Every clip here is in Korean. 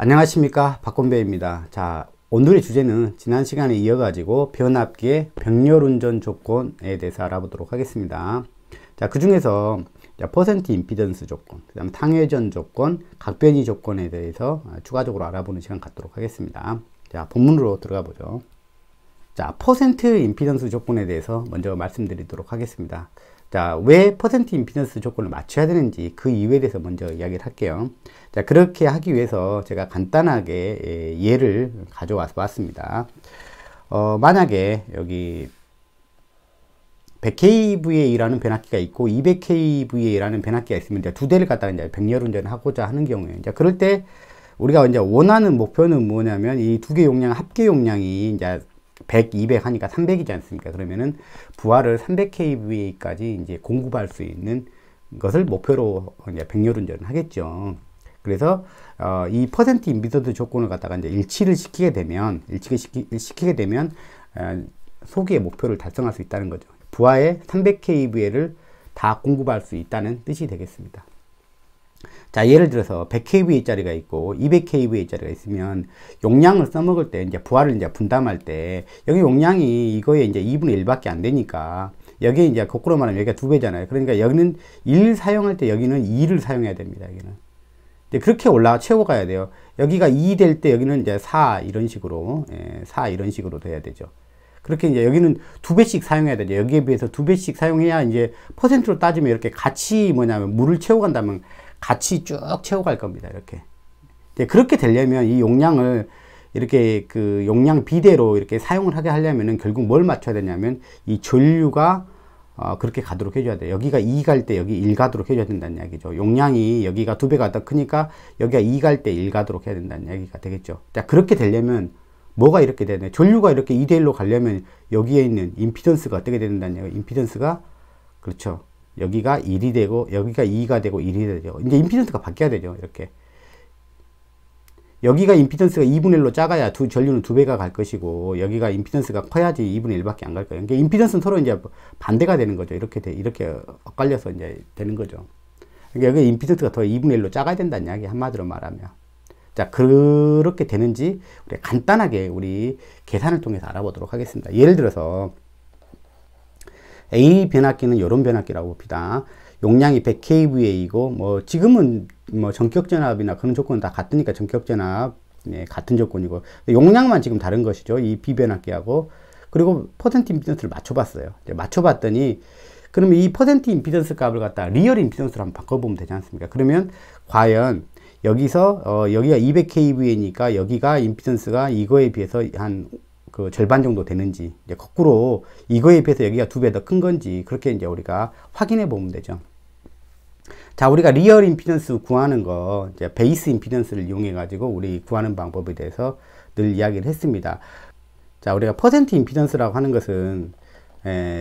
안녕하십니까, 박건배입니다. 자, 오늘의 주제는 지난 시간에 이어가지고 변압기의 병렬운전 조건에 대해서 알아보도록 하겠습니다. 자, 그 중에서 퍼센트 임피던스 조건, 그 다음에 탕회전 조건, 각변이 조건에 대해서 추가적으로 알아보는 시간 갖도록 하겠습니다. 자, 본문으로 들어가 보죠. 자, 퍼센트 임피던스 조건에 대해서 먼저 말씀드리도록 하겠습니다. 자, 왜 퍼센트 임피던스 조건을 맞춰야 되는지 그 이유에 대해서 먼저 이야기를 할게요. 자, 그렇게 하기 위해서 제가 간단하게 예를 가져와서 봤습니다. 만약에 여기 100kVA라는 변압기가 있고 200kVA라는 변압기가 있으면 이제 두 대를 갖다가 이제 병렬운전을 하고자 하는 경우에 이제 그럴 때 우리가 이제 원하는 목표는 뭐냐면 이 두 개 용량 합계 용량이 이제 100, 200 하니까 300이지 않습니까? 그러면은 부하를 300kVA까지 이제 공급할 수 있는 것을 목표로 이제 병렬운전을 하겠죠. 그래서 이 퍼센트 임피던스 조건을 갖다가 이제 일치를 시키게 되면 소기의 목표를 달성할 수 있다는 거죠. 부하의 300kVA를 다 공급할 수 있다는 뜻이 되겠습니다. 자, 예를 들어서 100kVA 짜리가 있고 200kVA 짜리가 있으면 용량을 써먹을 때 이제 부하를 이제 분담할 때 여기 용량이 이거에 이제 2분의 1밖에 안 되니까 여기 이제 거꾸로 말하면 여기가 2배잖아요. 그러니까 여기는 1 사용할 때 여기는 2를 사용해야 됩니다. 여기는 이제 그렇게 채워가야 돼요. 여기가 2 될 때 여기는 이제 4 이런 식으로 4 이런 식으로 돼야 되죠. 그렇게 이제 여기는 2배씩 사용해야 되죠. 여기에 비해서 2배씩 사용해야 이제 퍼센트로 따지면 이렇게 같이 물을 채워간다면 같이 쭉 채워갈 겁니다. 이렇게. 이제 그렇게 되려면 이 용량을 이렇게 그 용량 비대로 이렇게 사용을 하게 하려면은 결국 뭘 맞춰야 되냐면 이 전류가 그렇게 가도록 해줘야 돼요. 여기가 2 갈 때 여기 1 가도록 해줘야 된다는 이야기죠. 용량이 여기가 2배가 더 크니까 여기가 2 갈 때 1 가도록 해야 된다는 이야기가 되겠죠. 자, 그렇게 되려면 뭐가 이렇게 되네. 전류가 이렇게 2대 1로 가려면 여기에 있는 임피던스가 어떻게 된다는 이야기. 임피던스가 그렇죠. 여기가 1이 되고 여기가 2가 되고 1이 되죠. 이제 임피던스가 바뀌어야 되죠. 이렇게 여기가 임피던스가 2분의 1로 작아야 전류는 2배가 갈 것이고 여기가 임피던스가 커야지 2분의 1밖에 안 갈 거예요. 그러니까 임피던스는 서로 이제 반대가 되는 거죠. 이렇게 엇갈려서 이제 되는 거죠. 그러니까 여기 임피던스가 더 2분의 1로 작아야 된다는 이야기, 한마디로 말하면. 자, 그렇게 되는지 우리 간단하게 우리 계산을 통해서 알아보도록 하겠습니다. 예를 들어서 A 변압기는 이런 변압기라고 봅시다. 용량이 100kVA이고 뭐 지금은 뭐 전격전압이나 그런 조건은 다 같으니까 전격전압 같은 조건이고 용량만 지금 다른 것이죠. 이 B 변압기하고. 그리고 퍼센트 임피던스를 맞춰봤어요. 맞춰봤더니 그러면 이 퍼센트 임피던스 값을 갖다 리얼 임피던스로 한번 바꿔보면 되지 않습니까? 그러면 과연 여기서 여기가 200kVA니까 여기가 임피던스가 이거에 비해서 한 그 절반 정도 되는지, 이제 거꾸로 이거에 비해서 여기가 2배 더 큰 건지 그렇게 이제 우리가 확인해 보면 되죠. 자, 우리가 리얼 임피던스 구하는 거 이제 베이스 임피던스를 이용해 가지고 우리 구하는 방법에 대해서 늘 이야기를 했습니다. 자, 우리가 퍼센트 임피던스라고 하는 것은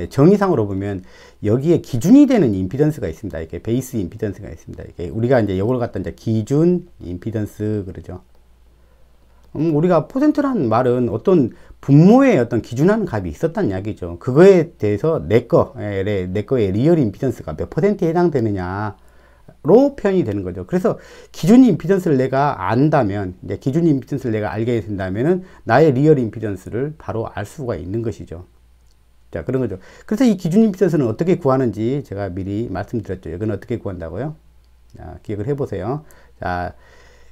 정의상으로 보면 여기에 기준이 되는 임피던스가 있습니다. 이게 베이스 임피던스가 있습니다. 이게 우리가 이제 이걸 갖다 이제 기준 임피던스 그러죠. 우리가 퍼센트라는 말은 어떤 분모의 어떤 기준하는 값이 있었다는 이야기죠. 그거에 대해서 내 거의 리얼 임피던스가 몇 퍼센트에 해당되느냐로 표현이 되는 거죠. 그래서 기준 임피던스를 내가 안다면, 이제 기준 임피던스를 내가 알게 된다면은 나의 리얼 임피던스를 바로 알 수가 있는 것이죠. 자, 그런 거죠. 그래서 이 기준 임피던스는 어떻게 구하는지 제가 미리 말씀드렸죠. 이건 어떻게 구한다고요? 자, 기억을 해보세요. 자,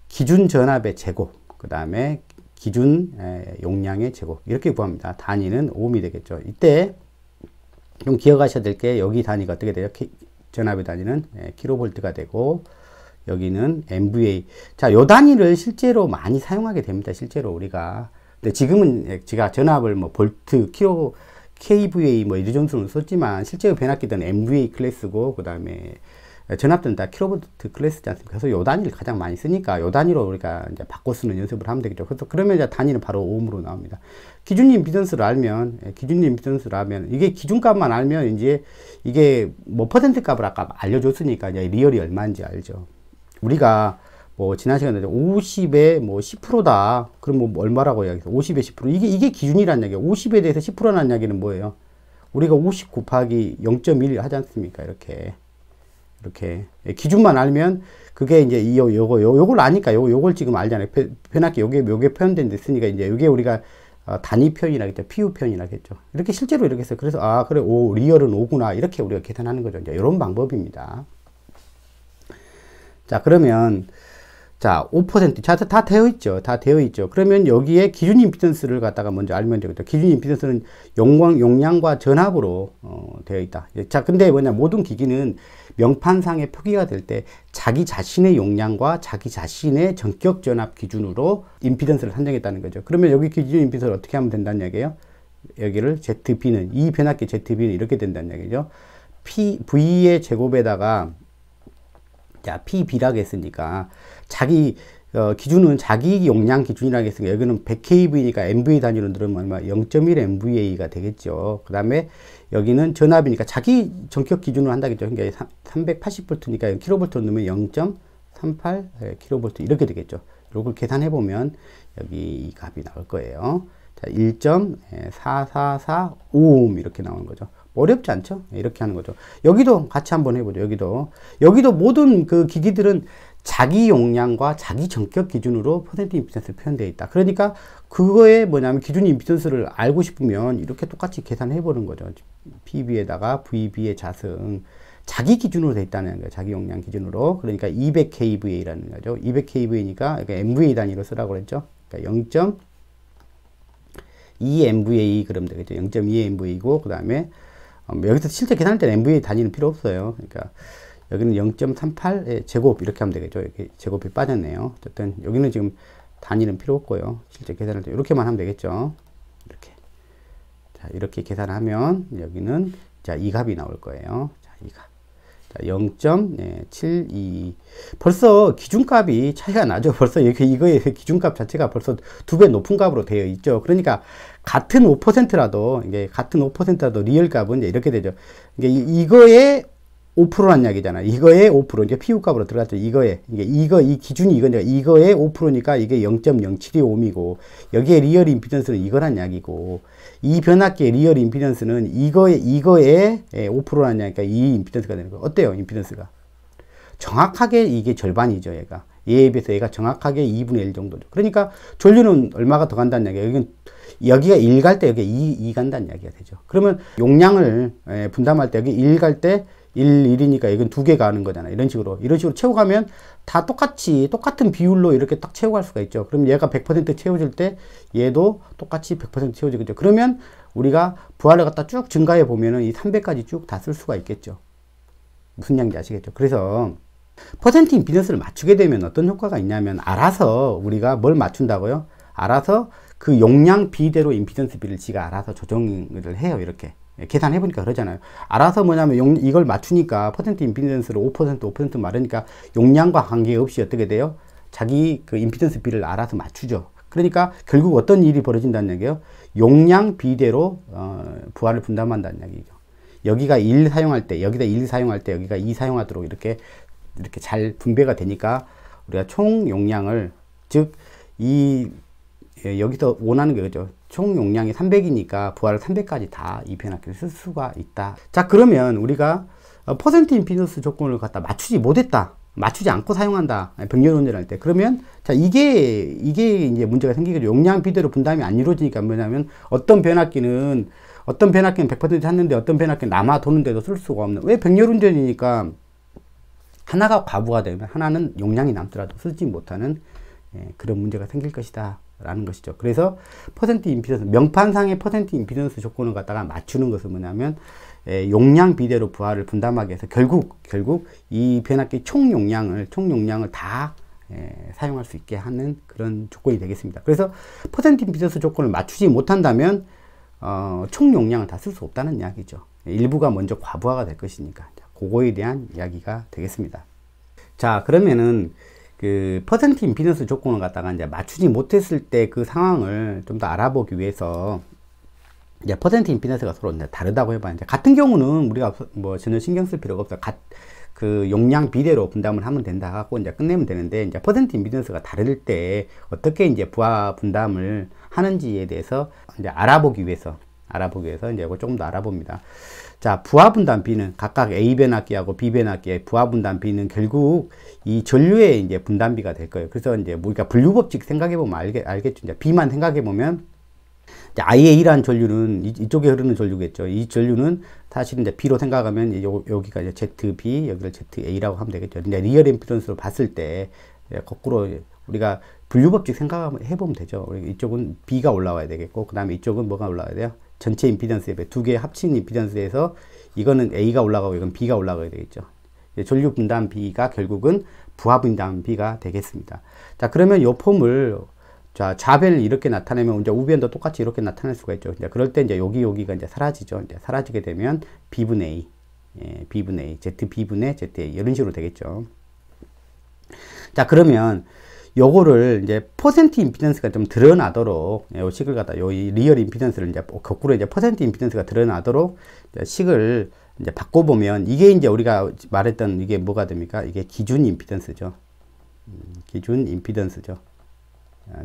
기준 전압의 제곱, 그 다음에 기준 용량의 제곱, 이렇게 구합니다. 단위는 ohm이 되겠죠. 이때 좀 기억하셔야 될 게 여기 단위가 어떻게 돼요? 전압의 단위는 킬로볼트가 되고 여기는 MVA. 자, 요 단위를 실제로 많이 사용하게 됩니다. 실제로 우리가. 근데 지금은 제가 전압을 뭐 볼트, 킬로, kVA 뭐 이 정도로 썼지만 실제로 변압기들은 MVA 클래스고 그 다음에 전압들은 다 킬로볼트 클래스지 않습니까? 그래서 요 단위를 가장 많이 쓰니까 요 단위로 우리가 이제 바꿔 쓰는 연습을 하면 되겠죠. 그래서 그러면 이제 단위는 바로 ohm으로 나옵니다. 기준 임피던스를 알면, 이게 기준값만 알면 이제 이게 뭐 퍼센트 값을 아까 알려줬으니까 이제 리얼이 얼마인지 알죠. 우리가 뭐 지난 시간에 50에 뭐 10%다. 그럼 뭐 얼마라고 이야기해서 50에 10%. 이게 기준이란 얘기예요. 50에 대해서 10%라는 이야기는 뭐예요? 우리가 50 곱하기 0.1 하지 않습니까? 이렇게 기준만 알면 그게 이제 요걸 아니까 요걸 지금 알잖아요. 변압기 요게 표현된 데 있으니까 이제 요게 우리가 단위 표현이라겠죠. PU 표현이라겠죠. 이렇게 실제로 이렇게 해서 그래서 아 그래 리얼은 5구나 이렇게 우리가 계산하는 거죠. 이제 이런 방법입니다. 자 그러면 자 5% 다 되어 있죠. 다 되어 있죠. 그러면 여기에 기준 임피던스를 갖다가 먼저 알면 되겠죠. 기준 임피던스는 용량과 전압으로 되어 있다. 자 근데 뭐냐 모든 기기는 명판상에 표기가 될 때 자기 자신의 용량과 자기 자신의 전격 전압 기준으로 임피던스를 산정했다는 거죠. 그러면 여기 기준 임피던스를 어떻게 하면 된다는 얘기예요? 여기를 ZB는 이 변압기 ZB는 이렇게 된다는 얘기죠. V의 제곱에다가 자, PB라고 했으니까, 자기, 기준은 자기 용량 기준이라고 했으니까, 여기는 100kV니까 MVA 단위로 들으면 얼마? 0.1 MVA가 되겠죠. 그 다음에 여기는 전압이니까 자기 전격 기준으로 한다겠죠. 그러니까 380V니까 kV로 넣으면 0.38 kV 이렇게 되겠죠. 이걸 계산해보면 여기 이 값이 나올 거예요. 자, 1.4445 이렇게 나오는 거죠. 어렵지 않죠? 이렇게 하는 거죠. 여기도 같이 한번 해보죠. 여기도 모든 그 기기들은 자기 용량과 자기 전격 기준으로 퍼센트 임피던스를 표현되어 있다. 그러니까 그거에 뭐냐면 기준 임피던스를 알고 싶으면 이렇게 똑같이 계산해 보는 거죠. PB에다가 VB의 자승 자기 기준으로 되어 있다는 거예요. 자기 용량 기준으로. 그러니까 200kVA라는 거죠. 200kVA니까 MVA 단위로 쓰라고 그랬죠. 그러니까 0.2 MVA 그러면 되겠죠. 0.2 MVA고 그 다음에 여기서 실제 계산할 때는 MVA 단위는 필요 없어요. 그러니까 여기는 0.38 제곱 이렇게 하면 되겠죠. 이렇게 제곱이 빠졌네요. 어쨌든 여기는 지금 단위는 필요 없고요. 실제 계산할 때 이렇게만 하면 되겠죠. 이렇게. 자, 이렇게 계산하면 여기는 자, 이 값이 나올 거예요. 자, 이 값. 자, 0.72. 벌써 기준값이 차이가 나죠. 벌써 이거의 기준값 자체가 벌써 2배 높은 값으로 되어 있죠. 그러니까 같은 5%라도 이게 같은 5%라도 리얼 값은 이제 이렇게 되죠. 이거에 5%란 이야기잖아. 이거에 5% 이제 PU 값으로 들어갔죠. 이 기준이 이거에 5%니까 이게 0.0725옴이고 여기에 리얼 임피던스는 이거란 이야기고 이 변압기의 리얼 임피던스는 이거에 5%란 이야기니까 이 임피던스가 되는 거예요. 어때요? 임피던스가 정확하게 이게 절반이죠. 얘에 비해서 얘가 정확하게 2분의 1 정도죠. 그러니까 전류는 얼마가 더 간다는 이야기예요. 여기가 1 갈 때 여기가 2 간다는 이야기가 되죠. 그러면 용량을 분담할 때 여기 1 갈 때 1이니까 이건 2개 가는 거잖아. 이런 식으로 채워가면 다 똑같은 비율로 이렇게 딱 채워갈 수가 있죠. 그럼 얘가 100% 채워질 때 얘도 똑같이 100% 채워지겠죠. 그러면 우리가 부하를 갖다 쭉 증가해 보면은 이 300까지 쭉 다 쓸 수가 있겠죠. 무슨 양인지 아시겠죠? 그래서 퍼센트 임피던스를 맞추게 되면 어떤 효과가 있냐면 알아서 우리가 뭘 맞춘다고요? 알아서 그 용량 비대로 임피던스 비를 지가 알아서 조정을 해요. 이렇게. 계산해보니까 그러잖아요. 알아서 뭐냐면 이걸 맞추니까 퍼센트 임피던스를 5% 말하니까 용량과 관계없이 어떻게 돼요? 자기 그 임피던스 비를 알아서 맞추죠. 그러니까 결국 어떤 일이 벌어진다는 얘기예요? 용량 비대로 부하를 분담한다는 얘기죠. 여기가 1 사용할 때 여기다 1 사용할 때 여기가 2 사용하도록 이렇게 잘 분배가 되니까 우리가 총 용량을 즉 여기서 원하는 게 그죠. 총 용량이 300이니까 부하를 300까지 다 이 변압기를 쓸 수가 있다. 자 그러면 우리가 퍼센트 임피던스 조건을 갖다 맞추지 못했다. 맞추지 않고 사용한다. 병렬 운전할 때. 그러면 자 이게 이제 문제가 생기겠죠. 용량 비대로 분담이 안 이루어지니까 뭐냐면 어떤 변압기는 100% 샀는데 어떤 변압기는 남아 도는데도 쓸 수가 없는. 왜 병렬 운전이니까 하나가 과부하 되면 하나는 용량이 남더라도 쓰지 못하는 그런 문제가 생길 것이다. 라는 것이죠. 그래서 퍼센트 임피던스, 명판상의 퍼센트 임피던스 조건을 갖다가 맞추는 것은 뭐냐면 용량 비대로 부하를 분담하게 해서 결국 이 변압기 총 용량을 다 사용할 수 있게 하는 그런 조건이 되겠습니다. 그래서 퍼센트 임피던스 조건을 맞추지 못한다면 총 용량을 다 쓸 수 없다는 이야기죠. 일부가 먼저 과부하가 될 것이니까 그거에 대한 이야기가 되겠습니다. 자 그러면은 그 퍼센트 임피던스 조건을 갖다가 이제 맞추지 못했을 때 그 상황을 좀 더 알아보기 위해서 이제 퍼센트 임피던스가 서로 이제 다르다고 해봐요. 이제 같은 경우는 우리가 뭐 전혀 신경 쓸 필요가 없어요. 그 용량 비례로 분담을 하면 된다 하고 이제 끝내면 되는데, 이제 퍼센트 임피던스가 다를 때 어떻게 이제 부하 분담을 하는지에 대해서 이제 알아보기 위해서 이제 이거 조금 더 알아봅니다. 자, 부하 분담 B는 각각 A 변압기하고 B 변압기의 부하 분담 B는 결국 이 전류의 이제 분담비가 될 거예요. 그래서 이제 우리가 분류 법칙 생각해 보면 알겠죠. 이제 B만 생각해 보면, IA라는 전류는 이쪽에 흐르는 전류겠죠. 이 전류는 사실 이제 B로 생각하면 여기가 이제 ZB, 여기를 ZA라고 하면 되겠죠. 이제 리얼 임피던스로 봤을 때 거꾸로 우리가 분류 법칙 생각해 보면 되죠. 이쪽은 B가 올라와야 되겠고, 그 다음에 이쪽은 뭐가 올라와야 돼요? 전체 임피던스에 두 개 합친 임피던스에서 이거는 A가 올라가고 이건 B가 올라가야 되겠죠. 전류 분담 B가 결국은 부하 분담 B가 되겠습니다. 자, 그러면 이 폼을 자, 좌변을 이렇게 나타내면 이제 우변도 똑같이 이렇게 나타낼 수가 있죠. 이제 그럴 때 이제 여기가 이제 사라지죠. 이제 사라지게 되면 B분의 A, B분의 A, ZB분의 ZA 이런 식으로 되겠죠. 자, 그러면 요거를 이제 퍼센트 임피던스가 좀 드러나도록, 요 식을 갖다 요 리얼 임피던스를 이제 거꾸로 이제 퍼센트 임피던스가 드러나도록 이제 바꿔보면 이게 이제 우리가 말했던 이게 뭐가 됩니까? 이게 기준 임피던스죠. 기준 임피던스죠.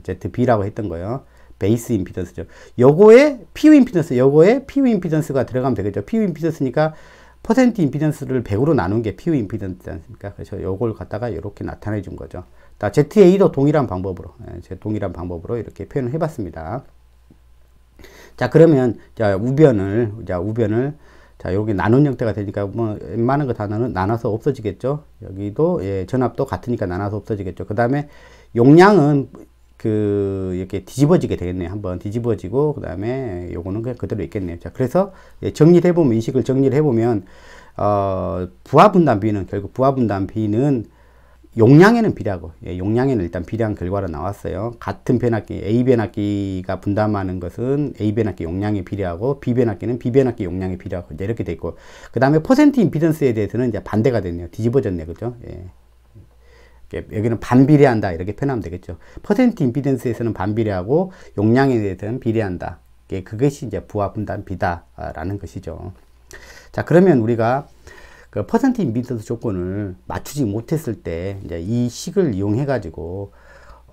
ZB라고 했던 거예요. 베이스 임피던스죠. 요거에 PU 임피던스, 요거에 PU 임피던스가 들어가면 되겠죠. PU 임피던스니까 퍼센트 임피던스를 100으로 나눈 게 PU 임피던스지 않습니까? 그래서 요걸 갖다가 이렇게 나타내 준 거죠. 자, ZA도 동일한 방법으로, 이렇게 표현을 해봤습니다. 자, 그러면, 자, 우변을, 자, 여기 나눈 형태가 되니까, 뭐, 웬만한 거 다 나눠서 없어지겠죠? 여기도, 전압도 같으니까 나눠서 없어지겠죠? 그 다음에, 용량은, 이렇게 뒤집어지게 되겠네요. 한번 뒤집어지고, 그 다음에, 요거는 그냥 그대로 있겠네요. 자, 그래서, 정리를 해보면, 이 식을 정리를 해보면, 부하 분담 B는, 결국 부하 분담 B는, 용량에는 비례하고, 용량에는 일단 비례한 결과로 나왔어요. 같은 변압기, A 변압기가 분담하는 것은 A 변압기 용량에 비례하고, B 변압기는 B 변압기 용량에 비례하고, 이제 이렇게 돼 있고, 그 다음에 퍼센트 임피던스에 대해서는 이제 반대가 됐네요. 뒤집어졌네, 그죠? 여기는 반비례한다, 이렇게 표현하면 되겠죠. 퍼센트 임피던스에서는 반비례하고, 용량에 대해서는 비례한다. 그것이 이제 부하 분담 B다라는 것이죠. 자, 그러면 우리가 그 퍼센트 임피던스 조건을 맞추지 못했을 때 이제 이 식을 이용해 가지고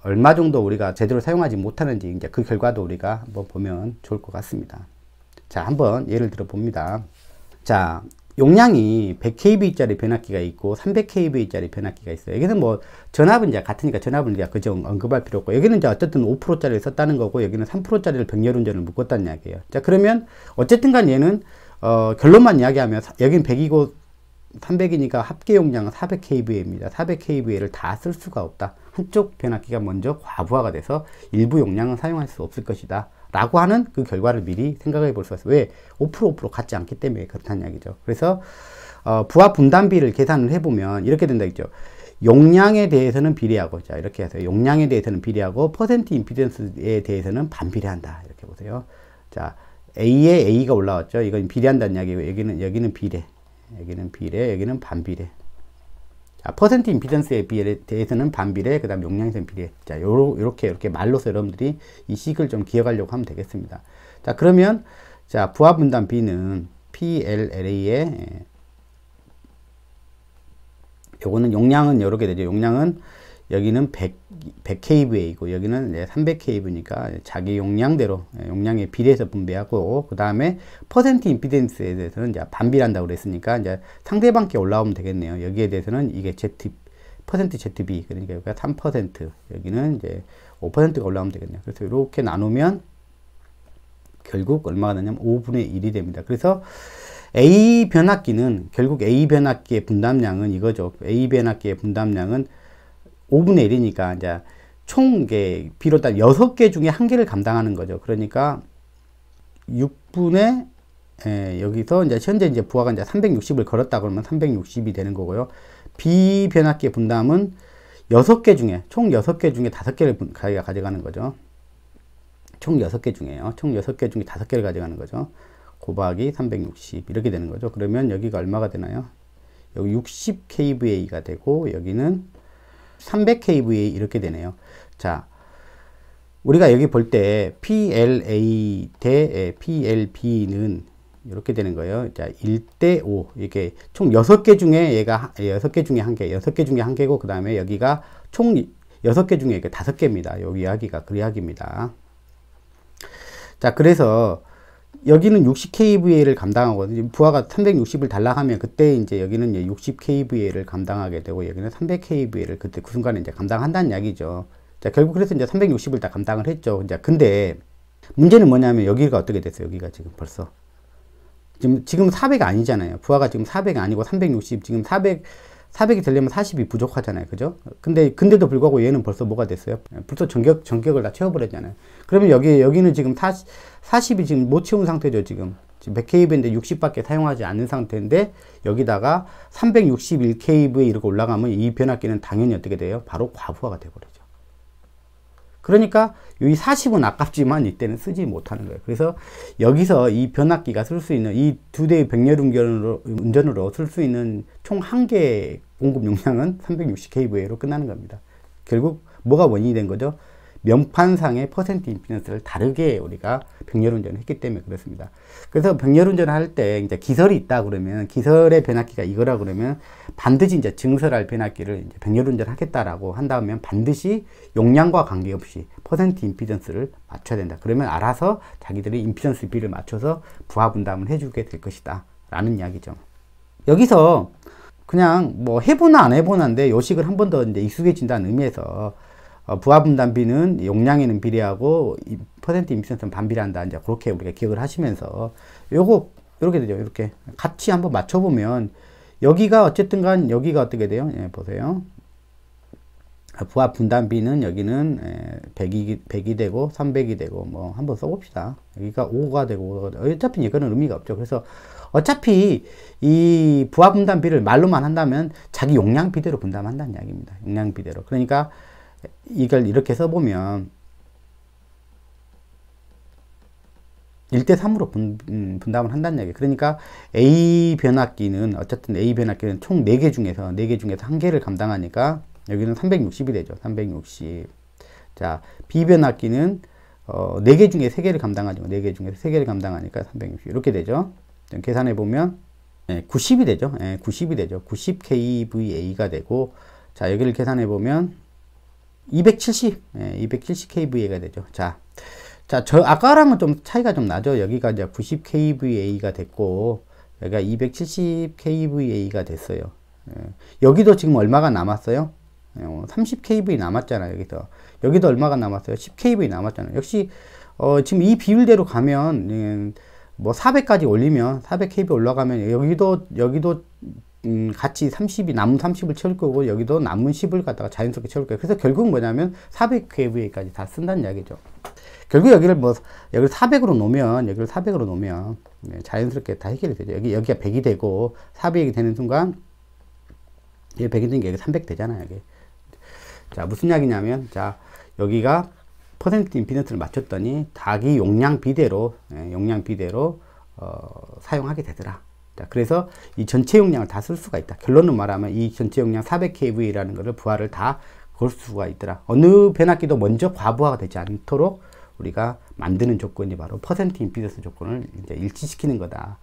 얼마 정도 우리가 제대로 사용하지 못하는지 이제 그 결과도 우리가 한번 보면 좋을 것 같습니다. 자, 한번 예를 들어 봅니다. 자, 용량이 100kV짜리 변압기가 있고 300kV짜리 변압기가 있어요. 여기는 뭐 전압은 이제 같으니까 전압은 이제 그저 언급할 필요 없고, 여기는 이제 어쨌든 5%짜리를 썼다는 거고, 여기는 3%짜리를 병렬운전을 묶었다는 이야기예요. 자, 그러면 어쨌든 간 얘는 결론만 이야기하면 여기는 100이고 300이니까 합계 용량은 400kVA입니다. 400kVA를 다 쓸 수가 없다. 한쪽 변압기가 먼저 과부하가 돼서 일부 용량은 사용할 수 없을 것이다. 라고 하는 그 결과를 미리 생각해 볼 수가 있어요. 왜? 5% 같지 않기 때문에 그렇다는 이야기죠. 그래서 부하 분담비를 계산을 해보면 이렇게 된다 했죠. 용량에 대해서는 비례하고, 자, 이렇게 해서 용량에 대해서는 비례하고 퍼센트 임피던스에 대해서는 반비례한다. 이렇게 보세요. 자, A에 A가 올라왔죠. 이건 비례한다는 이야기고, 여기는 비례. 여기는 비례, 여기는 반비례. 자, 퍼센트 임피던스에 대해서는 반비례, 그 다음 용량에서는 비례. 자, 이렇게 말로서 여러분들이 이 식을 좀 기억하려고 하면 되겠습니다. 자, 그러면, 자, 부하 분담 B는 PLLA에, 요거는 용량은 이렇게 되죠. 용량은 여기는 100kVA이고 여기는 300kV니까 자기 용량대로 용량에 비례해서 분배하고, 그 다음에 퍼센트 임피던스에 대해서는 이제 반비례한다고 그랬으니까 이제 상대방께 올라오면 되겠네요. 여기에 대해서는 이게 퍼센트 ZB, 그러니까 여기가 3%, 여기는 이제 5%가 올라오면 되겠네요. 그래서 이렇게 나누면 결국 얼마가 되냐면 5분의 1이 됩니다. 그래서 A 변압기는 결국 A 변압기의 분담량은 이거죠. A 변압기의 분담량은 5분의 1이니까 이제 총 비로 따 6개 중에 1개를 감당하는 거죠. 그러니까 6분의 여기서 이제 현재 이제 부하가 이제 360을 걸었다 그러면 360이 되는 거고요. B 변압기의 분담은 6개 중에 총 6개 중에 5개를 가져가는 거죠. 총 6개 중에요. 총 6개 중에 5개를 가져가는 거죠. 곱하기 360 이렇게 되는 거죠. 그러면 여기가 얼마가 되나요? 여기 60kVA가 되고 여기는 300kVA 이렇게 되네요. 자, 우리가 여기 볼 때 PLA 대 PLB는 이렇게 되는 거예요. 자, 1대 5. 이렇게 총 6개 중에 얘가 6개 중에 1개, 6개 중에 1개고, 그 다음에 여기가 총 6개 중에 이게 5개입니다. 여기 이야기가 그 이야기입니다. 자, 그래서 여기는 60kVA를 감당하고, 부하가 360을 달라 하면 그때 이제 여기는 60kVA를 감당하게 되고, 여기는 300kVA를 그때 그 순간에 이제 감당한다는 이야기죠. 자, 결국 그래서 이제 360을 다 감당을 했죠. 이제 근데 문제는 뭐냐면 여기가 어떻게 됐어요? 여기가 지금 벌써. 지금 400이 아니잖아요. 부하가 지금 400이 아니고 360, 지금 400이 되려면 40이 부족하잖아요. 그죠? 근데도 불구하고 얘는 벌써 뭐가 됐어요? 벌써 전격을 다 채워버렸잖아요. 그러면 여기는 지금 40이 지금 못 채운 상태죠. 지금 100kV인데 60밖에 사용하지 않는 상태인데, 여기다가 361kV 이렇게 올라가면 이 변압기는 당연히 어떻게 돼요? 바로 과부하가 돼버리죠. 그러니까 이 40은 아깝지만 이때는 쓰지 못하는 거예요. 그래서 여기서 이 변압기가 쓸 수 있는 이 두 대의 백렬 운전으로 쓸 수 있는 총 1개 공급 용량은 360kVA로 끝나는 겁니다. 결국 뭐가 원인이 된 거죠? 명판상의 퍼센트 임피던스를 다르게 우리가 백렬 운전을 했기 때문에 그렇습니다. 그래서 백렬 운전을 할 때 이제 기설이 있다 그러면, 기설의 변압기가 이거라 그러면 반드시 이제 증설할 변압기를 이제 백렬 운전을 하겠다라고 한다면 반드시 용량과 관계없이 퍼센트 임피던스를 맞춰야 된다. 그러면 알아서 자기들이 임피던스 비를 맞춰서 부하 분담을 해주게 될 것이다 라는 이야기죠. 여기서 그냥 뭐 해보나 안 해보나인데 요식을 한 번 더 이제 익숙해진다는 의미에서 부하 분담비는 용량에는 비례하고 퍼센트 임피던스는 반비례한다. 이제 그렇게 우리가 기억을 하시면서 요거 이렇게 되죠. 이렇게 같이 한번 맞춰보면 여기가 어쨌든 간 여기가 어떻게 돼요? 예, 보세요. 부하 분담비는 여기는 100이 되고 300이 되고 뭐 한번 써봅시다. 여기가 5가 되고 5가 되고. 어차피 이거는 의미가 없죠. 그래서 어차피 이 부하 분담비를 말로만 한다면 자기 용량 비대로 분담한다는 이야기입니다. 용량 비대로. 그러니까 이걸 이렇게 써보면 1대3으로 분담을 한다는 얘기예요. 그러니까 A 변압기는 어쨌든 A 변압기는 총 4개 중에서 1개를 감당하니까 여기는 360이 되죠. 360. 자, B 변압기는 4개 중에 3개를 감당하죠. 4개 중에서 3개를 감당하니까 360. 이렇게 되죠. 계산해 보면 90이 되죠. 90이 되죠. 90kVA가 되고, 자, 여기를 계산해 보면 270kVA가 되죠. 자, 아까랑은 좀 차이가 좀 나죠. 여기가 이제 90kVA가 됐고, 여기가 270kVA가 됐어요. 여기도 지금 얼마가 남았어요? 30kV 남았잖아요. 여기도 얼마가 남았어요? 10kV 남았잖아요. 역시, 지금 이 비율대로 가면, 뭐 400까지 올리면, 400kV 올라가면, 여기도 같이 남은 30을 채울 거고, 여기도 남은 10을 갖다가 자연스럽게 채울 거예요. 그래서 결국 뭐냐면 400kVA까지 다 쓴다는 이야기죠. 결국 여기를 400으로 놓으면 자연스럽게 다 해결이 되죠. 여기가 100이 되고 400이 되는 순간 여기 100이 되는 게 여기 300 되잖아요. 여기. 자, 무슨 이야기냐면, 자, 여기가 퍼센트 임피던스를 맞췄더니 자기 용량 비대로 사용하게 되더라. 자, 그래서 이 전체 용량을 다 쓸 수가 있다. 결론은 말하면 이 전체 용량 400kV라는 것을 부하를 다 걸 수가 있더라. 어느 변압기도 먼저 과부하가 되지 않도록 우리가 만드는 조건이 바로 퍼센트 임피던스 조건을 이제 일치시키는 거다.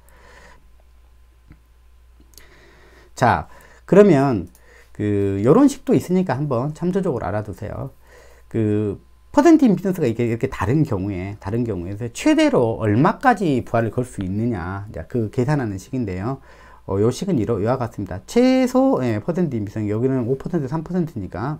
자, 그러면 요런 식도 있으니까 한번 참조적으로 알아두세요. 퍼센트 임피던스가 이렇게 다른 경우에 최대로 얼마까지 부하를 걸 수 있느냐, 그 계산하는 식인데요. 요 식은 이와 같습니다. 최소 퍼센트 임피던스, 여기는 5%, 3%니까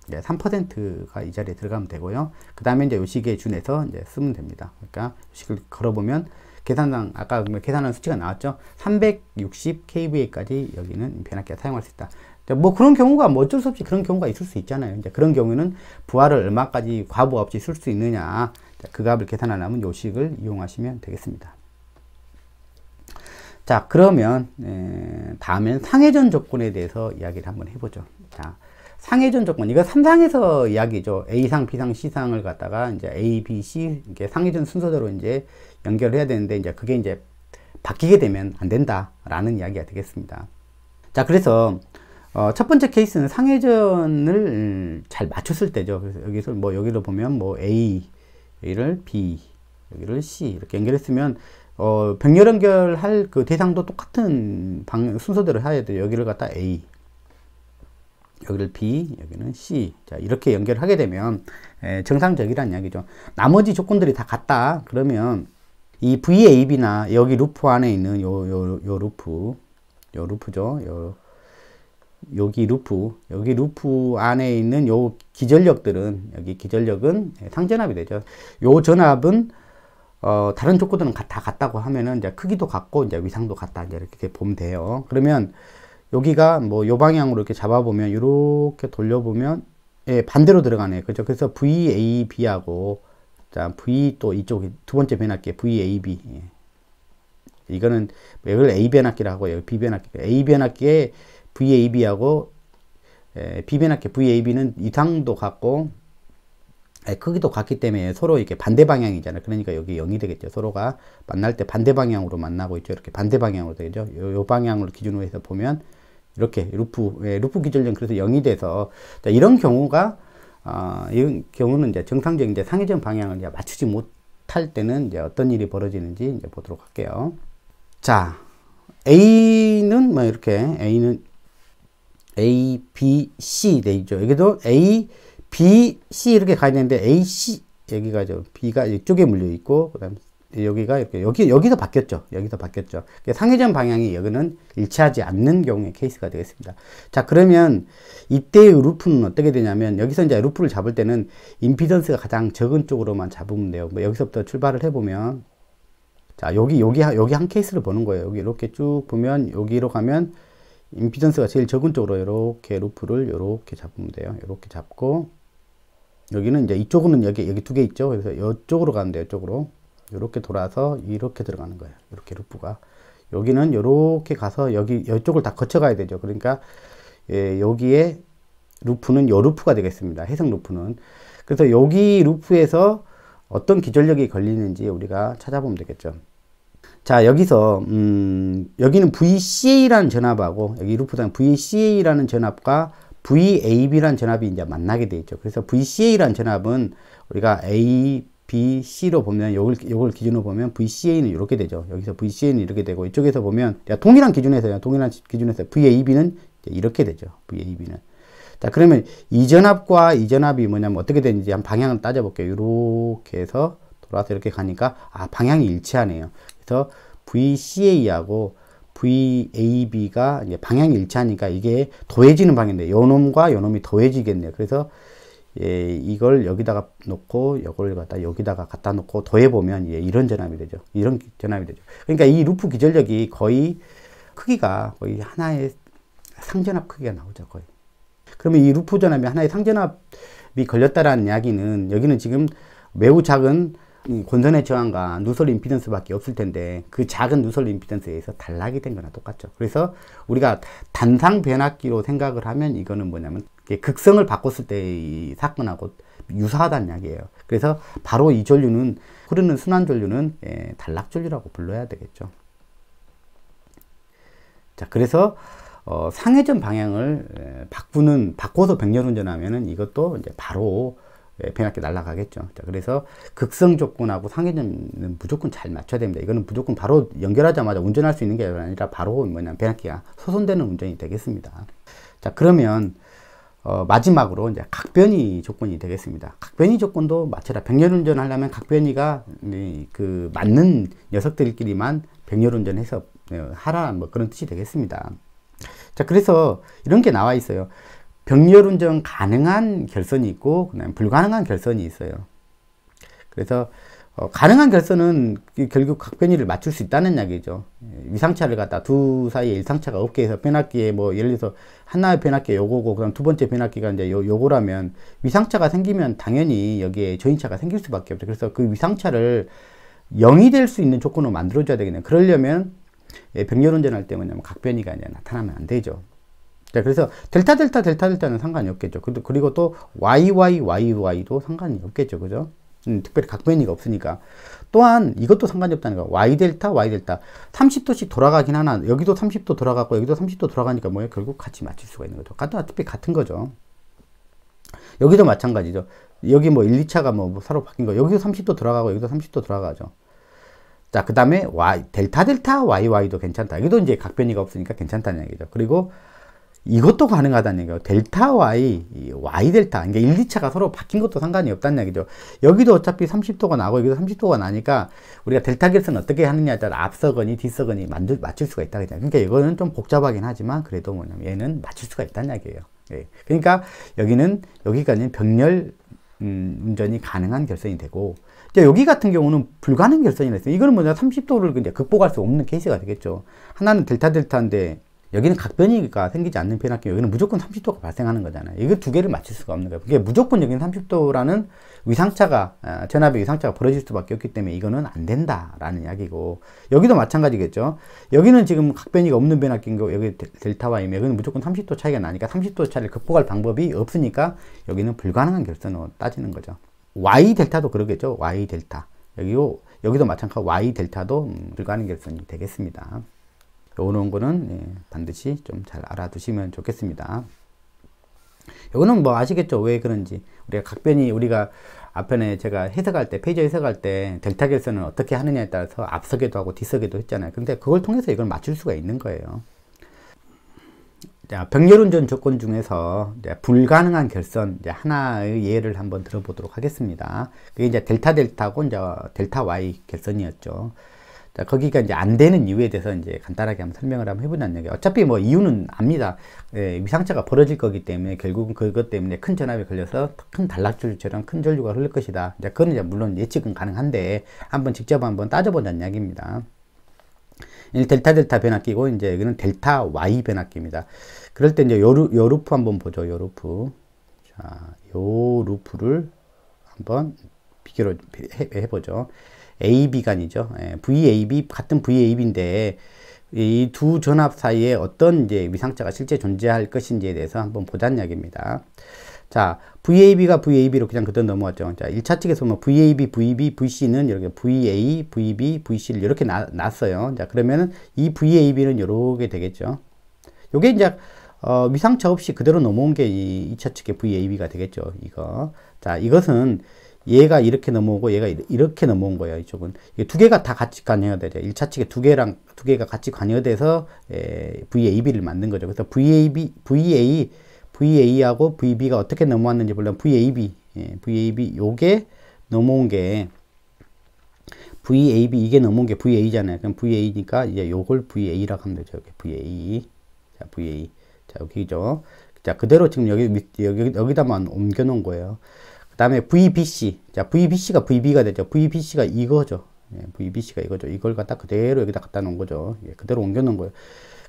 3%가 이 자리에 들어가면 되고요. 그 다음에 이제 요 식에 준해서 이제 쓰면 됩니다. 그러니까 요 식을 걸어보면 계산상 아까 계산한 수치가 나왔죠. 360kVA까지 여기는 변압기가 사용할 수 있다. 뭐 그런 경우가 뭐 어쩔 수 없이 그런 경우가 있을 수 있잖아요. 이제 그런 경우는 부하를 얼마까지 과부하 없이 쓸 수 있느냐, 그 값을 계산하려면 요 식을 이용하시면 되겠습니다. 자, 그러면 다음엔 상회전 조건에 대해서 이야기를 한번 해보죠. 자, 상회전 조건, 이거 3상에서 이야기죠. A상, B상, C상을 갖다가 이제 A, B, C 이렇게 상회전 순서대로 이제 연결을 해야 되는데, 이제 그게 이제 바뀌게 되면 안 된다라는 이야기가 되겠습니다. 자, 그래서 첫 번째 케이스는 상회전을 잘 맞췄을 때죠. 그래서 여기서 여기로 보면 A를 B, 여기를 C 이렇게 연결했으면 병렬 연결할 그 대상도 똑같은 순서대로 해야 돼요. 여기를 갖다 A, 여기를 B, 여기는 C. 자, 이렇게 연결하게 되면 정상적이라는 이야기죠. 나머지 조건들이 다 같다. 그러면 이 VAB나 여기 루프 안에 있는 요 루프죠. 여기 루프 안에 있는 요 기전력들은, 여기 기전력은 상전압이 되죠. 요 전압은 다른 조건들은 다 같다고 하면은 이제 크기도 같고 이제 위상도 같다. 이제 이렇게 보면 돼요. 그러면 여기가 뭐 요 방향으로 이렇게 잡아보면, 이렇게 돌려보면, 예, 반대로 들어가네. 그죠? 그래서 VAB하고, 자, V 또 이쪽 두 번째 변압기 VAB. 예. 이거는, 이걸 A 변압기라고 하고, 여기 B 변압기. A 변압기에 VAB하고, B 변압기 VAB는 이상도 같고, 크기도 같기 때문에 서로 이렇게 반대 방향이잖아요. 그러니까 여기 0이 되겠죠. 서로가 만날 때 반대 방향으로 만나고 있죠. 이렇게 반대 방향으로 되죠. 요 방향으로 기준으로 해서 보면 이렇게 루프 기전력 그래서 0이 돼서, 자, 이런 경우가 이런 경우는 이제 정상적인 이제 상회전 방향을 이제 맞추지 못할 때는 이제 어떤 일이 벌어지는지 이제 보도록 할게요. 자, A는 뭐 이렇게 A는 A, B, C 돼 있죠. 여기도 A, B, C 이렇게 가야 되는데 A, C 여기가 B가 이쪽에 물려 있고, 그다음 여기가 이렇게 여기서 바뀌었죠. 여기서 바뀌었죠. 상회전 방향이 여기는 일치하지 않는 경우의 케이스가 되겠습니다. 자, 그러면 이때의 루프는 어떻게 되냐면, 여기서 이제 루프를 잡을 때는 임피던스가 가장 적은 쪽으로만 잡으면 돼요. 뭐 여기서부터 출발을 해보면, 자, 여기 한 케이스를 보는 거예요. 여기 이렇게 쭉 보면, 여기로 가면 임피던스가 제일 적은 쪽으로 이렇게 루프를 이렇게 잡으면 돼요. 이렇게 잡고, 여기는 이제 이쪽은 여기 두 개 있죠. 그래서 이쪽으로 가면 돼요. 이쪽으로. 이렇게 돌아서 이렇게 들어가는 거예요. 이렇게 루프가. 여기는 이렇게 가서 이쪽을 다 거쳐가야 되죠. 그러니까, 예, 여기에 루프는 요 루프가 되겠습니다. 해석 루프는. 그래서 여기 루프에서 어떤 기전력이 걸리는지 우리가 찾아보면 되겠죠. 자, 여기서, 여기는 VCA라는 전압하고, 여기 루프상 VCA라는 전압과 VAB라는 전압이 이제 만나게 돼 있죠. 그래서 VCA라는 전압은 우리가 A, B, C로 보면, 요걸 기준으로 보면 VCA는 이렇게 되죠. 여기서 VCA는 이렇게 되고, 이쪽에서 보면, 동일한 기준에서 VAB는 이렇게 되죠. VAB는. 자, 그러면 이 전압과 이 전압이 뭐냐면 어떻게 되는지 한 방향을 따져볼게요. 이렇게 해서 돌아서 이렇게 가니까, 방향이 일치하네요. 그래서 VCA하고 VAB가 이제 방향이 일치하니까 이게 더해지는 방향인데, 요 놈과 요 놈이 더해지겠네요. 그래서, 예, 이걸 여기다가 놓고, 이걸 여기다가 갖다 놓고 더해보면, 예, 이런 전압이 되죠. 이런 전압이 되죠. 그러니까 이 루프 기전력이 거의 크기가 거의 하나의 상전압 크기가 나오죠. 거의. 그러면 이 루프 전압이 하나의 상전압이 걸렸다라는 이야기는, 여기는 지금 매우 작은 권선의 저항과 누설 임피던스 밖에 없을 텐데, 그 작은 누설 임피던스에 의해서 단락이 된 거나 똑같죠. 그래서 우리가 단상 변압기로 생각을 하면, 이거는 뭐냐면 극성을 바꿨을 때의 사건하고 유사하다는 이야기예요. 그래서 바로 이 전류는, 흐르는 순환 전류는, 예, 단락 전류라고 불러야 되겠죠. 자, 그래서 상회전 방향을 바꿔서 병렬 운전하면은 이것도 이제 바로 변압기 날아가겠죠. 자, 그래서 극성 조건하고 상회전은 무조건 잘 맞춰야 됩니다. 이거는 무조건 바로 연결하자마자 운전할 수 있는 게 아니라 바로 뭐냐, 변압기가 소선되는 운전이 되겠습니다. 자, 그러면 마지막으로 이제 각변이 조건이 되겠습니다. 각변이 조건도 맞춰라. 병렬 운전 하려면 각변이가 그 맞는 녀석들끼리만 병렬 운전해서 하라, 뭐 그런 뜻이 되겠습니다. 자, 그래서 이런 게 나와 있어요. 병렬 운전 가능한 결선이 있고, 그다음에 불가능한 결선이 있어요. 그래서 가능한 결선은 결국 각변이를 맞출 수 있다는 이야기죠. 위상차를 갖다 두 사이에 일상차가 없게 해서 변압기에 뭐 예를 들어서 하나의 변압기 요거고, 그다음 두 번째 변압기가 이제 요거라면 위상차가 생기면 당연히 여기에 저인차가 생길 수밖에 없죠. 그래서 그 위상차를 0이 될 수 있는 조건을 만들어줘야 되겠네요. 그러려면 병렬 운전할 때 뭐냐면 각변이가 이제 나타나면 안 되죠. 자, 그래서 델타는 상관이 없겠죠. 그리고 또 YYYY도 상관이 없겠죠. 그죠? 특별히 각변이가 없으니까. 또한 이것도 상관이 없다는 거. Y델타 30도씩 돌아가긴 하나, 여기도 30도 돌아가고 여기도 30도 돌아가니까 뭐예요? 결국 같이 맞출 수가 있는 거죠. 어차피 같은 거죠. 여기도 마찬가지죠. 여기 뭐 1, 2차가 뭐 서로 바뀐 거, 여기도 30도 돌아가고 여기도 30도 돌아가죠. 자, 그 다음에 델타 YY도 괜찮다. 이것도 이제 각변이가 없으니까 괜찮다는 얘기죠. 그리고 이것도 가능하다는 얘기예요. 델타 Y, Y 델타. 그러니까 1, 2차가 서로 바뀐 것도 상관이 없다는 얘기죠. 여기도 어차피 30도가 나고 여기도 30도가 나니까 우리가 델타 결선 어떻게 하느냐에 따라 앞서거니 뒤서거니 맞출 수가 있다. 그러니까 이거는 좀 복잡하긴 하지만 그래도 뭐냐면 얘는 맞출 수가 있다는 얘기예요. 예. 그러니까 여기까지는 병렬 운전이 가능한 결선이 되고, 이제 여기 같은 경우는 불가능 결선이라 했어요. 이거는 뭐냐, 30도를 이제 극복할 수 없는 케이스가 되겠죠. 하나는 델타인데, 여기는 각변이가 생기지 않는 변압기, 여기는 무조건 30도가 발생하는 거잖아요. 이거 두 개를 맞출 수가 없는 거예요. 그게 무조건 여기는 30도라는 전압의 위상차가 벌어질 수밖에 없기 때문에 이거는 안 된다라는 이야기고, 여기도 마찬가지겠죠. 여기는 지금 각변이가 없는 변압기인 거, 여기 델타와 임에, 여기는 무조건 30도 차이가 나니까 30도 차이를 극복할 방법이 없으니까 여기는 불가능한 결선으로 따지는 거죠. Y 델타도 그러겠죠. Y 델타. 여기도 마찬가지로 Y 델타도 불가능 결선이 되겠습니다. 요런 거는 반드시 좀 잘 알아두시면 좋겠습니다. 요거는 뭐 아시겠죠? 왜 그런지. 우리가 앞편에 제가 해석할 때, 페이지 해석할 때 델타 결선을 어떻게 하느냐에 따라서 앞서게도 하고 뒤서게도 했잖아요. 근데 그걸 통해서 이걸 맞출 수가 있는 거예요. 자, 병렬운전 조건 중에서 이제 불가능한 결선, 이제 하나의 예를 한번 들어보도록 하겠습니다. 그게 이제 델타고 이제 델타 Y 결선이었죠. 자, 거기가 이제 안 되는 이유에 대해서 이제 간단하게 한번 설명을 한번 해보자는 얘기예요. 어차피 뭐 이유는 압니다. 위상차가 벌어질 거기 때문에 결국은 그것 때문에 큰 전압이 걸려서 큰 단락줄처럼 큰 전류가 흐를 것이다. 이제 그건 이제 물론 예측은 가능한데 직접 한번 따져보자는 이야기입니다. 델타 변압기고, 이제 여기는 델타 Y 변압기입니다. 그럴 때 이제 요 루프 한번 보죠. 요 루프. 자, 요 루프를 한번 비교를 해보죠. AB간이죠. VAB, 같은 VAB인데, 이 두 전압 사이에 어떤 이제 위상차가 실제 존재할 것인지에 대해서 한번 보자는 이야기입니다. 자, VAB가 VAB로 그냥 그대로 넘어왔죠. 자, 1차 측에서 뭐 VAB, VB, VC는 이렇게 VA, VB, VC를 이렇게 놨어요. 자, 그러면은 이 VAB는 이렇게 되겠죠. 요게 이제, 위상차 없이 그대로 넘어온 게 이 2차 측의 VAB가 되겠죠. 이거. 자, 이것은 얘가 이렇게 넘어오고 얘가 이렇게 넘어온 거예요. 이쪽은. 두 개가 다 같이 관여가 되죠. 1차 측에 두 개가 같이 관여돼서 VAB를 만든 거죠. 그래서 VA하고 VB가 어떻게 넘어왔는지 물론 VAB 요게 넘어온 게 VAB 이게 넘어온 게 VA잖아요. 그럼 VA니까 이제 요걸 VA라고 하면 되죠. VA. 자, VA. 자, 여기죠. 자, 그대로 지금 여기다만 옮겨 놓은 거예요. 그 다음에 VBC. 자, VBC가 VB가 되죠. VBC가 이거죠. VBC가 이거죠. 이걸 갖다 그대로 여기다 갖다 놓은 거죠. 그대로 옮겨 놓은 거예요.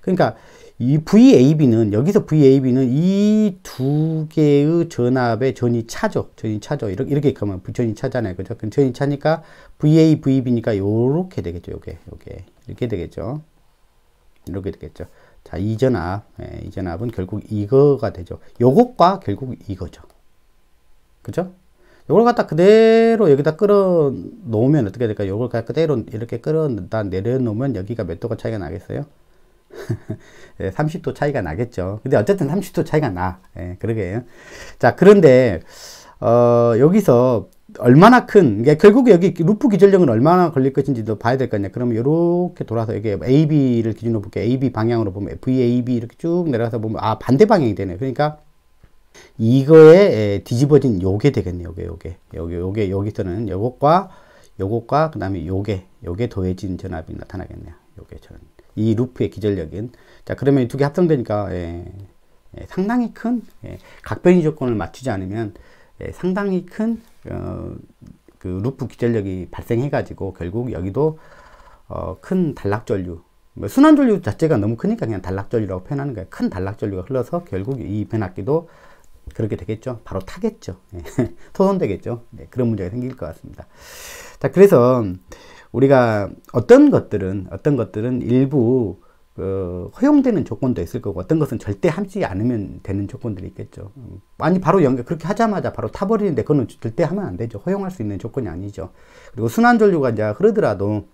그러니까 이 VAB는, 여기서 VAB는 이 두 개의 전압의 전이 차죠. 이렇게 가면 전이 차잖아요. 그죠? 전이 차니까 VAB니까 요렇게 되겠죠. 이렇게 되겠죠. 이렇게 되겠죠. 자, 이 전압은 결국 이거가 되죠. 요것과 결국 이거죠. 그죠? 요걸 갖다 그대로 여기다 끌어 놓으면 어떻게 될까요? 요걸 갖다 그대로 이렇게 끌어 내려놓으면 여기가 몇 도가 차이가 나겠어요? 30도 차이가 나겠죠. 근데 어쨌든 30도 차이가 나. 그러게요. 자, 그런데, 여기서 얼마나 그러니까 결국 여기 루프 기전력은 얼마나 걸릴 것인지도 봐야 될 거 아니야. 그러면 이렇게 돌아서 여기 AB를 기준으로 볼게요. AB 방향으로 보면 VAB 이렇게 쭉 내려가서 보면, 반대 방향이 되네. 그러니까, 이거에 뒤집어진 요게 되겠네. 여기서는 요것과 그 다음에 요게 더해진 전압이 나타나겠네요. 이 루프의 기전력인. 자, 그러면 이 두 개 합성되니까, 상당히 큰, 각변이 조건을 맞추지 않으면, 상당히 큰, 그 루프 기전력이 발생해가지고, 결국 여기도, 큰 단락전류. 순환전류 자체가 너무 크니까 그냥 단락전류라고 표현하는 거예요. 큰 단락전류가 흘러서 결국 이 변압기도 그렇게 되겠죠. 바로 타겠죠. 소선되겠죠. 그런 문제가 생길 것 같습니다. 자, 그래서 우리가 어떤 것들은 일부 허용되는 조건도 있을 거고, 어떤 것은 절대 하지 않으면 되는 조건들이 있겠죠. 아니, 바로 그렇게 하자마자 바로 타버리는데, 그거는 절대 하면 안 되죠. 허용할 수 있는 조건이 아니죠. 그리고 순환전류가 이제 흐르더라도,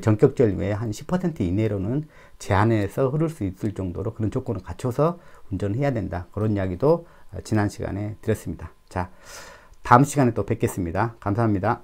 전격전류의 한 10% 이내로는 제한해서 흐를 수 있을 정도로 그런 조건을 갖춰서 운전을 해야 된다. 그런 이야기도 지난 시간에 드렸습니다. 자, 다음 시간에 또 뵙겠습니다. 감사합니다.